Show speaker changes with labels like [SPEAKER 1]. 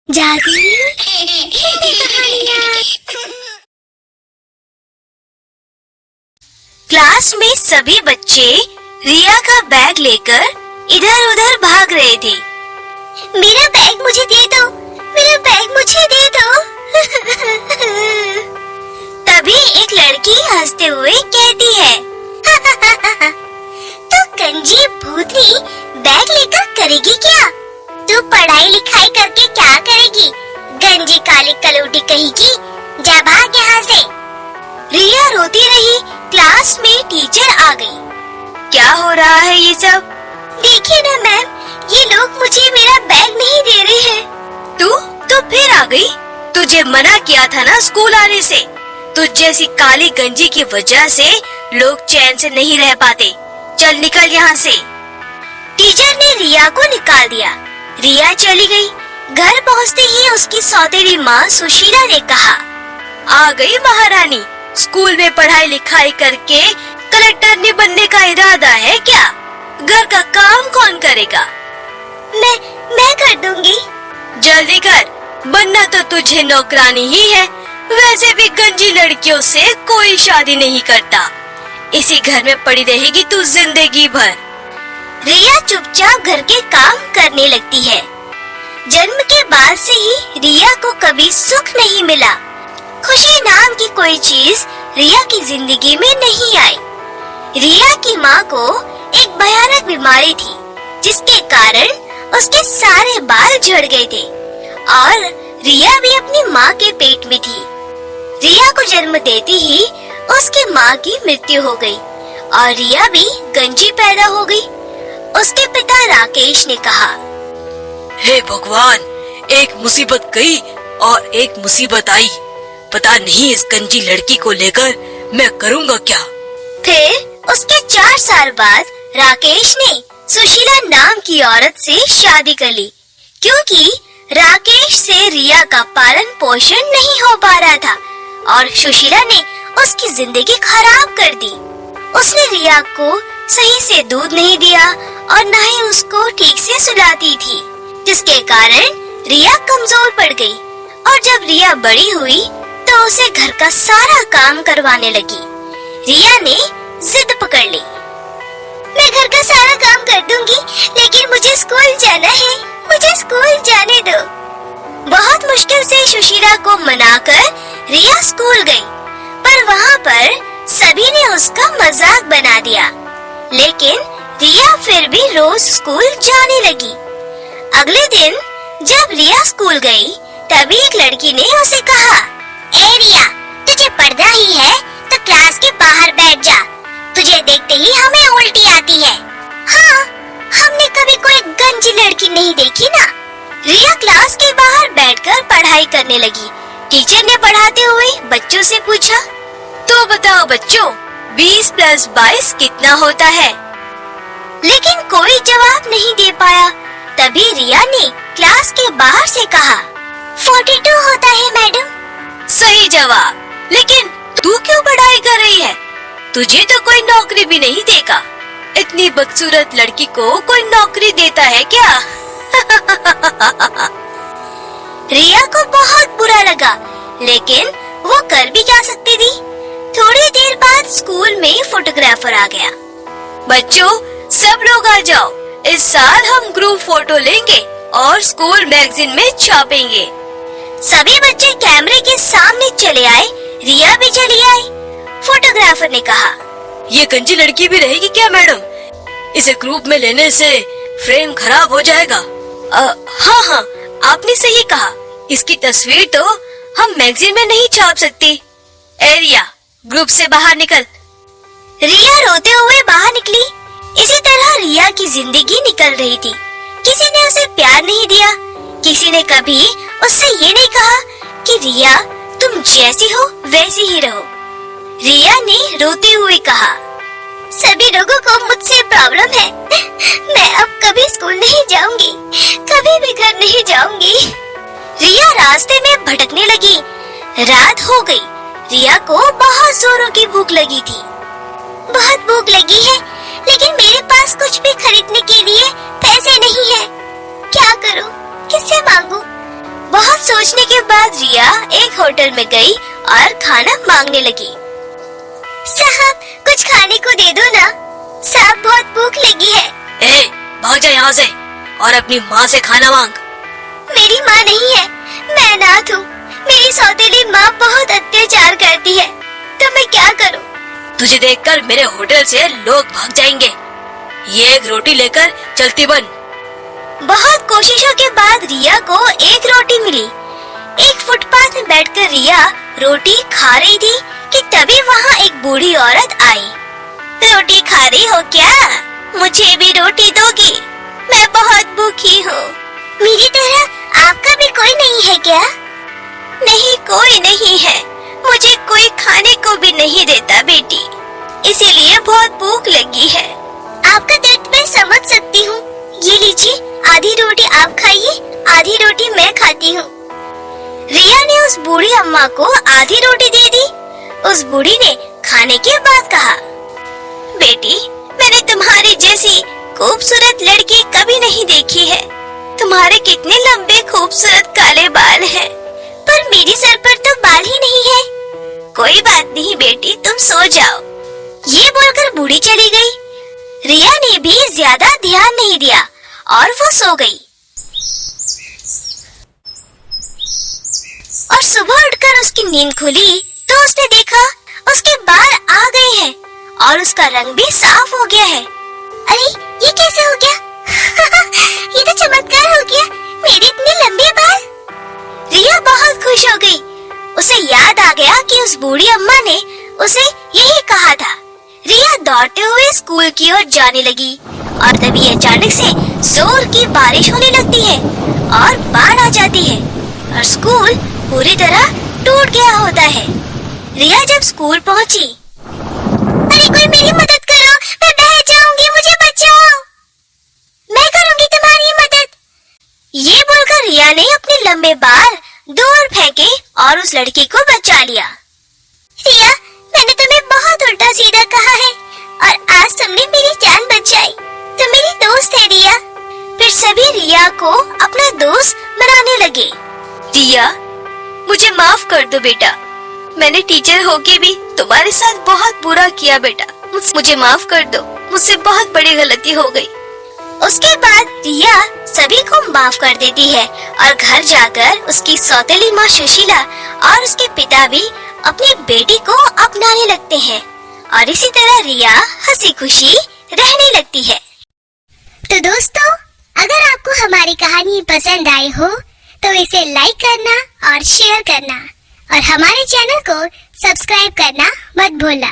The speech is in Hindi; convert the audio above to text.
[SPEAKER 1] जादू क्लास में सभी बच्चे रिया का बैग लेकर इधर उधर भाग रहे थे। मेरा बैग मुझे दे दो, मेरा बैग मुझे दे दो। तभी एक लड़की हंसते हुए कहती है, तो कंजी भूतनी बैग लेकर करेगी क्या? तू पढ़ाई लिखाई करके क्या करेगी? गंजी काली कलूटी कहेगी, जा भाग यहाँ से। रिया रोती रही। क्लास में टीचर आ गई। क्या हो रहा है ये सब? देखिए ना मैम, ये लोग मुझे मेरा बैग नहीं दे रहे हैं। तू फिर आ गई? तुझे मना किया था ना स्कूल आने से। तुझ जैसी काली गंजी की वजह से लोग चैन से नहीं रह पाते। चल निकल यहाँ से। टीचर ने रिया को निकाल दिया। रिया चली गई। घर पहुँचते ही उसकी सौतेली माँ सुशीला ने कहा, आ गई महारानी। स्कूल में पढ़ाई लिखाई करके कलेक्टर ने बनने का इरादा है क्या? घर का काम कौन करेगा? मैं कर दूंगी। जल्दी कर, बनना तो तुझे नौकरानी ही है। वैसे भी गंजी लड़कियों से कोई शादी नहीं करता। इसी घर में पड़ी रहेगी तू जिंदगी भर। रिया चुपचाप घर के काम करने लगती है। जन्म के बाद से ही रिया को कभी सुख नहीं मिला। खुशी नाम की कोई चीज रिया की जिंदगी में नहीं आई। रिया की माँ को एक भयानक बीमारी थी, जिसके कारण उसके सारे बाल झड़ गए थे और रिया भी अपनी माँ के पेट में थी। रिया को जन्म देते ही उसकी माँ की मृत्यु हो गई और रिया भी गंजी पैदा हो गई। उसके पिता राकेश ने कहा,
[SPEAKER 2] हे भगवान, एक मुसीबत गई और एक मुसीबत आई। पता नहीं इस गंजी लड़की को लेकर मैं करूँगा क्या।
[SPEAKER 1] फिर उसके 4 साल बाद राकेश ने सुशीला नाम की औरत से शादी कर ली, क्योंकि राकेश से रिया का पालन पोषण नहीं हो पा रहा था और सुशीला ने उसकी जिंदगी खराब कर दी। उसने रिया को सही से दूध नहीं दिया और न ही उसको ठीक से सुलाती थी, जिसके कारण रिया कमजोर पड़ गई। और जब रिया बड़ी हुई तो उसे घर का सारा काम करवाने लगी। रिया ने जिद पकड़ ली, मैं घर का सारा काम कर दूंगी, लेकिन मुझे स्कूल जाना है, मुझे स्कूल जाने दो। बहुत मुश्किल से सुशीला को मनाकर रिया स्कूल गई, पर वहाँ पर सभी ने उसका मजाक बना दिया। लेकिन रिया फिर भी रोज स्कूल जाने लगी। अगले दिन जब रिया स्कूल गई, तभी एक लड़की ने उसे कहा, ए रिया, तुझे पढ़ना ही है तो क्लास के बाहर बैठ जा। तुझे देखते ही हमें उल्टी आती है। हाँ, हमने कभी कोई गंजी लड़की नहीं देखी ना। रिया क्लास के बाहर बैठकर पढ़ाई करने लगी। टीचर ने पढ़ाते हुए बच्चों से पूछा, तो बताओ बच्चों, 20 + 22 कितना होता है? लेकिन कोई जवाब नहीं दे पाया। तभी रिया ने क्लास के बाहर से कहा, 42 होता है मैडम। सही जवाब। लेकिन तू क्यों पढ़ाई कर रही है? तुझे तो कोई नौकरी भी नहीं देगा। इतनी बदसूरत लड़की को कोई नौकरी देता है क्या? रिया को बहुत बुरा लगा, लेकिन वो कर भी क्या सकती थी। थोड़ी देर बाद स्कूल में फोटोग्राफर आ गया। बच्चों, सब लोग आ जाओ, इस साल हम ग्रुप फोटो लेंगे और स्कूल मैगजीन में छापेंगे। सभी बच्चे कैमरे के सामने चले आए। रिया भी चली आई। फोटोग्राफर ने कहा,
[SPEAKER 2] ये गंजी लड़की भी रहेगी क्या मैडम? इसे ग्रुप में लेने से फ्रेम खराब हो जाएगा।
[SPEAKER 1] हाँ, आपने सही कहा। इसकी तस्वीर तो हम मैगजीन में नहीं छाप सकती। ए रिया, ग्रुप से बाहर निकल। रिया रोते हुए बाहर निकली। इसी तरह रिया की जिंदगी निकल रही थी। किसी ने उसे प्यार नहीं दिया। किसी ने कभी उससे ये नहीं कहा कि रिया, तुम जैसी हो वैसी ही रहो। रिया ने रोते हुए कहा, सभी लोगों को मुझसे प्रॉब्लम है। मैं अब कभी स्कूल नहीं जाऊंगी, कभी भी घर नहीं जाऊंगी। रिया रास्ते में भटकने लगी। रात हो गई। रिया को बहुत जोरों की भूख लगी थी। बहुत भूख लगी है, लेकिन मेरे पास कुछ भी खरीदने के लिए पैसे नहीं है। क्या करूं? किससे मांगू? बहुत बाद रिया एक होटल में गई और खाना मांगने लगी। साहब कुछ खाने को दे दो ना, साहब बहुत भूख लगी है।
[SPEAKER 2] ए, भाग जा यहाँ से और अपनी माँ से खाना मांग।
[SPEAKER 1] मेरी माँ नहीं है, मैं अनाथ हूँ। मेरी सौतेली माँ बहुत अत्याचार करती है, तो मैं क्या करूँ?
[SPEAKER 2] तुझे देखकर मेरे होटल से लोग भाग जाएंगे। ये एक रोटी लेकर चलती बन।
[SPEAKER 1] बहुत कोशिशों के बाद रिया को एक रोटी मिली। एक फुटपाथ में बैठकर रिया रोटी खा रही थी कि तभी वहाँ एक बूढ़ी औरत आई। रोटी खा रही हो क्या? मुझे भी रोटी दोगी? मैं बहुत भूखी हूँ। मेरी तरह आपका भी कोई नहीं है क्या? नहीं, कोई नहीं है। मुझे कोई खाने को भी नहीं देता बेटी, इसीलिए बहुत भूख लगी है। आपका दर्द मैं समझ सकती हूँ। ये लीजिए, आधी रोटी आप खाइए, आधी रोटी मैं खाती हूँ। रिया ने उस बूढ़ी अम्मा को आधी रोटी दे दी। उस बूढ़ी ने खाने के बाद कहा, बेटी, मैंने तुम्हारी जैसी खूबसूरत लड़की कभी नहीं देखी है। तुम्हारे कितने लंबे खूबसूरत काले बाल हैं, पर मेरी सर पर तो बाल ही नहीं है। कोई बात नहीं बेटी, तुम सो जाओ। ये बोलकर बूढ़ी चली गई। रिया ने भी ज्यादा ध्यान नहीं दिया और वो सो गई। और सुबह उठकर उसकी नींद खुली तो उसने देखा उसके बाल आ गए हैं और उसका रंग भी साफ हो गया है। अरे ये कैसे हो गया? ये तो चमत्कार हो गया, मेरे इतने लंबे बाल। रिया बहुत खुश हो गई। उसे याद आ गया कि उस बूढ़ी अम्मा ने उसे यही कहा था। रिया दौड़ते हुए स्कूल की ओर जाने लगी और तभी अचानक से जोर की बारिश होने लगती है और बाढ़ आ जाती है और स्कूल पूरी तरह टूट गया होता है। रिया जब स्कूल पहुंची, अरे कोई मेरी मदद करो, मैं बह जाऊंगी, मुझे बचाओ। मैं करूंगी तुम्हारी मदद। ये बोलकर रिया ने अपने लंबे बाल दूर फेंके और उस लड़की को बचा लिया। रिया, मैंने तुम्हें बहुत उल्टा सीधा कहा है और आज तुमने मेरी जान बचाई। तुम मेरी दोस्त है रिया। फिर सभी रिया को अपना दोस्त बनाने लगे। रिया, मुझे माफ कर दो बेटा। मैंने टीचर होके भी तुम्हारे साथ बहुत बुरा किया बेटा। मुझे माफ कर दो, मुझसे बहुत बड़ी गलती हो गई। उसके बाद रिया सभी को माफ कर देती है और घर जाकर उसकी सौतेली माँ सुशीला और उसके पिता भी अपनी बेटी को अपनाने लगते हैं और इसी तरह रिया हंसी खुशी रहने लगती है। तो दोस्तों, अगर आपको हमारी कहानी पसंद आई हो तो इसे लाइक करना और शेयर करना और हमारे चैनल को सब्सक्राइब करना मत भूलना।